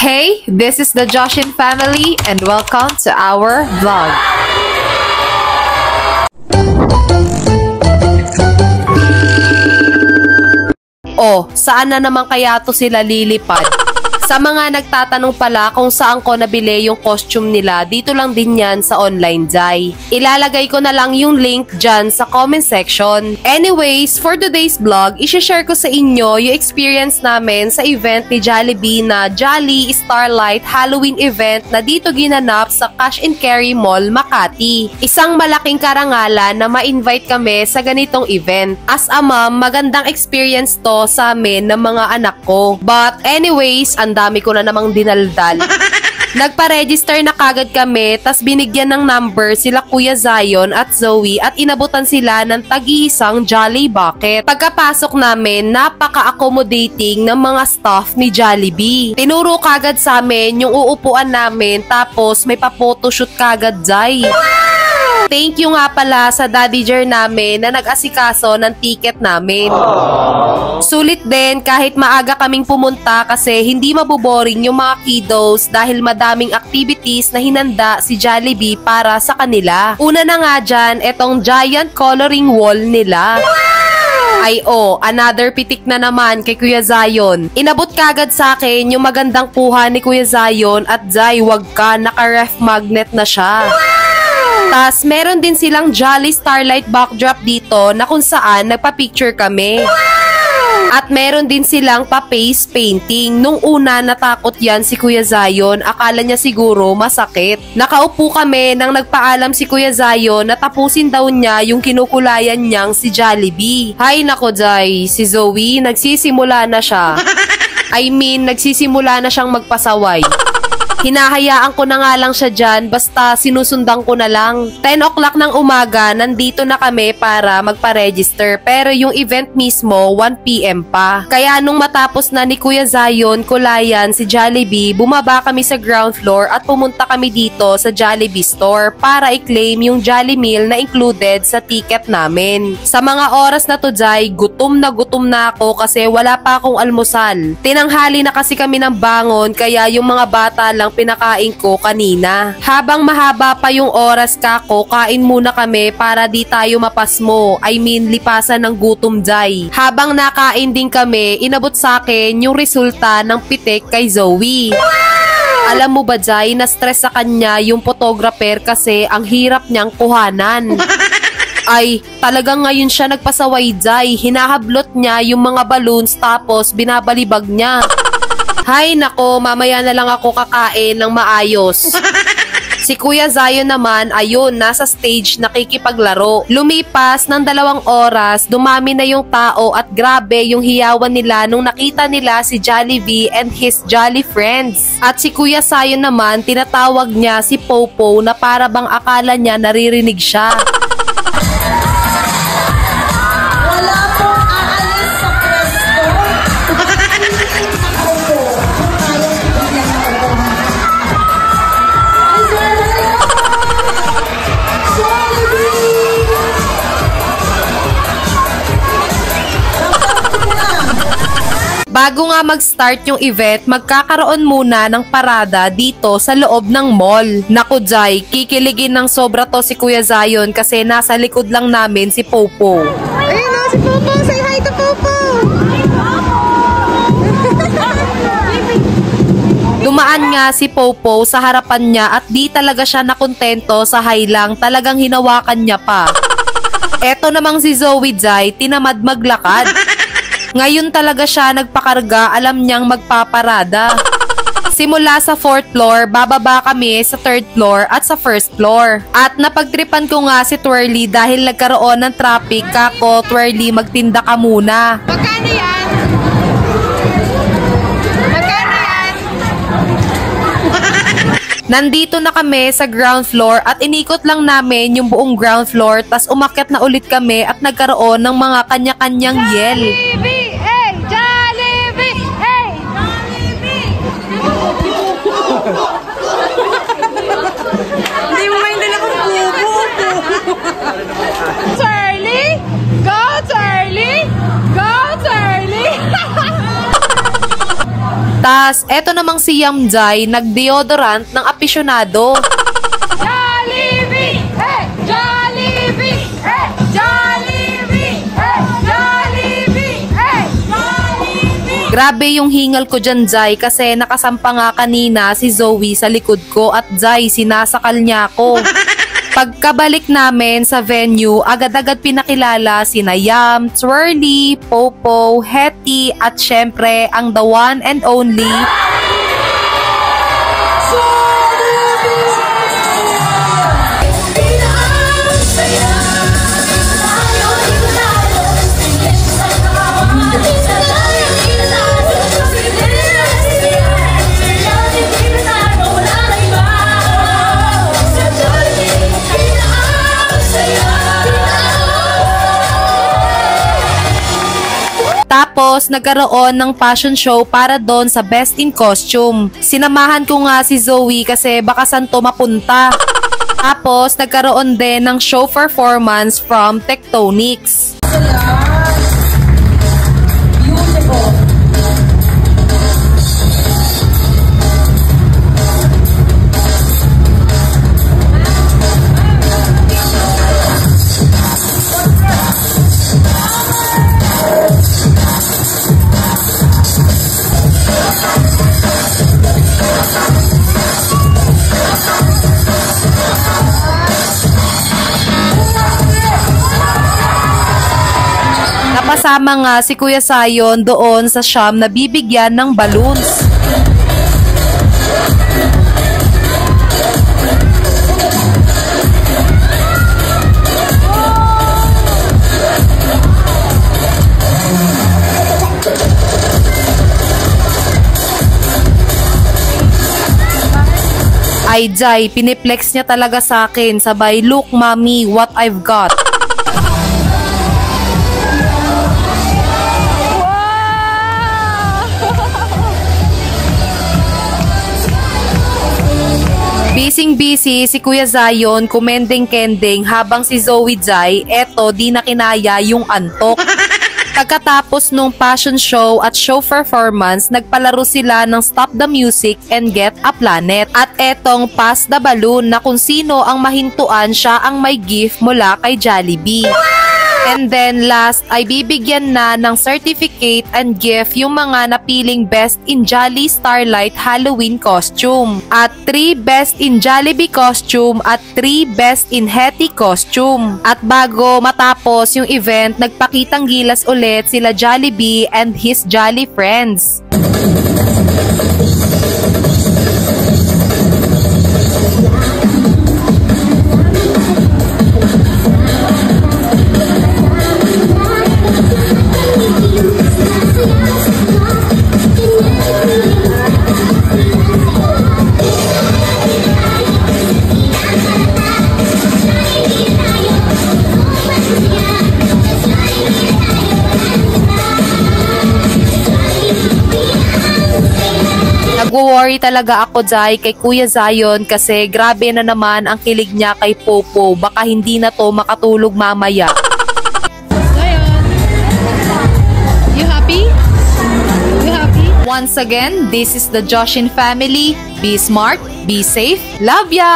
Hey, this is the Joshin family and welcome to our vlog. Oh, saan na naman kaya to sila lilipad? Sa mga nagtatanong pala kung saan ko nabili yung costume nila, dito lang din yan sa online Jai. Ilalagay ko na lang yung link dyan sa comment section. Anyways, for today's vlog, isha-share ko sa inyo yung experience namin sa event ni Jollibee na Jolly Starlight Halloween event na dito ginanap sa Cash and Carry Mall, Makati. Isang malaking karangalan na ma-invite kami sa ganitong event. As a mom, magandang experience to sa amin ng mga anak ko. But anyways, ang dami ko na namang dinaldal. Nagpa-register na kagad kami, tas binigyan ng number sila Kuya Zion at Zoe at inabutan sila ng tag-iisang Jolly Bucket. Pagkapasok namin, napaka-accommodating ng mga staff ni Jollibee. Tinuro kagad sa amin yung uupuan namin, tapos may pa-photoshoot kagad, Jai. Thank you nga pala sa Daddy Jer namin na nag-asikaso ng ticket namin. Sulit din kahit maaga kaming pumunta kasi hindi maboboring yung mga kiddos dahil madaming activities na hinanda si Jollibee para sa kanila. Una na nga dyan, etong giant coloring wall nila. Ay another pitik na naman kay Kuya Zion. Inabot kagad sa akin yung magandang kuha ni Kuya Zion at Zai, wag ka, naka-ref magnet na siya. Tas meron din silang Jolly Starlight backdrop dito na kung saan nagpa-picture kami. At meron din silang pa-face painting. Nung una natakot yan si Kuya Zion, akala niya siguro masakit. Nakaupo kami nang nagpaalam si Kuya Zion na tapusin daw niya yung kinukulayan niyang si Jollibee. Hay nako Jai, si Zoe nagsisimula na siya. Nagsisimula na siyang magpasaway. Hinahayaan ko na nga lang siya dyan, basta sinusundan ko na lang. 10 o'clock ng umaga, nandito na kami para magpa-register. Pero yung event mismo, 1 PM pa. Kaya nung matapos na ni Kuya Zion kulayan si Jollibee, bumaba kami sa ground floor at pumunta kami dito sa Jollibee store para i-claim yung Jolly Meal na included sa ticket namin. Sa mga oras na to, Jai, gutom na ako kasi wala pa akong almusal. Tinanghali na kasi kami ng bangon, kaya yung mga bata lang pinakain ko kanina. Habang mahaba pa yung oras kako, kain muna kami para di tayo mapasmo. Lipasan ng gutom, Jai. Habang nakain din kami, inabot sa akin yung resulta ng pitik kay Zoe. Alam mo ba, Jai, na-stress sa kanya yung photographer kasi ang hirap niyang kuhanan. Talagang ngayon siya nagpasaway, Jai. Hinahablot niya yung mga balloons tapos binabalibag niya. Hay nako, mamaya na lang ako kakain ng maayos. Si Kuya Zion naman, ayun, nasa stage nakikipaglaro. Lumipas ng 2 oras, dumami na yung tao at grabe yung hiyawan nila nung nakita nila si Jollibee and his Jolly friends. At si Kuya Zion naman, tinatawag niya si Popo na para bang akala niya naririnig siya. Bago nga mag-start yung event, magkakaroon muna ng parada dito sa loob ng mall. Naku Jai, kikiligin ng sobra to si Kuya Zion kasi nasa likod lang namin si Popo. Ayun si Popo! Say hi to Popo! Dumaan nga si Popo sa harapan niya at di talaga siya nakontento sa hi lang, talagang hinawakan niya pa. Eto namang si Zoe Jai, tinamad maglakad. Ngayon talaga siya nagpakarga, alam niyang magpaparada. Simula sa 4th floor, bababa kami sa 3rd floor at sa 1st floor. At napagtripan ko nga si Twirly dahil nagkaroon ng traffic. Kako, Twirly, magtinda ka muna. Magkano yan? Magkano yan? Nandito na kami sa ground floor at inikot lang namin yung buong ground floor, tas umakyat na ulit kami at nagkaroon ng mga kanya-kanyang yell. Hindi mo maindan akong bubo. Charlie! Go, Charlie! Go, Charlie! Tas, eto namang si Yamjay, nag-deodorant ng apisyonado. Jollibee! Hey! Jollibee! Hey! Jollibee! Hey! Jollibee! Hey! Jollibee! Grabe yung hingal ko dyan, Jai, kasi nakasampa nga kanina si Zoe sa likod ko at Jai, sinasakal niya ako. Pagkabalik namin sa venue, agad-agad pinakilala sina Yam, Twirly, Popo, Hetty, at syempre ang the one and only Tapos, nagkaroon ng fashion show para doon sa Best in Costume. Sinamahan ko nga si Zoe kasi baka saan to mapunta. Tapos, nagkaroon din ng show performance from Tectonics. Napasama nga si Kuya Sayon doon sa Siam na bibigyan ng balloons. Ay Jai, piniplex niya talaga sa akin, sabay, "Look mommy, what I've got." Busy si Kuya Zion, kumending-kending habang si Zoe Jai, eto di na kinaya yung antok. Pagkatapos nung fashion show at show performance, nagpalaro sila ng Stop the Music and Get a Planet. At etong Pass the Balloon na kung sino ang mahintuan siya ang may gift mula kay Jollibee. And then last ay bibigyan na ng certificate and gift yung mga napiling Best in Jolly Starlight Halloween costume, at 3 Best in Jollibee costume at 3 Best in Hetty costume. At bago matapos yung event, nagpakitang gilas ulit sila Jollibee and his Jolly friends. Nagwo-worry talaga ako, Jai, kay Kuya Zion kasi grabe na naman ang kilig niya kay Popo. Baka hindi na to makatulog mamaya. Zion, you happy? You happy? Once again, this is the Joshin family. Be smart, be safe, love ya!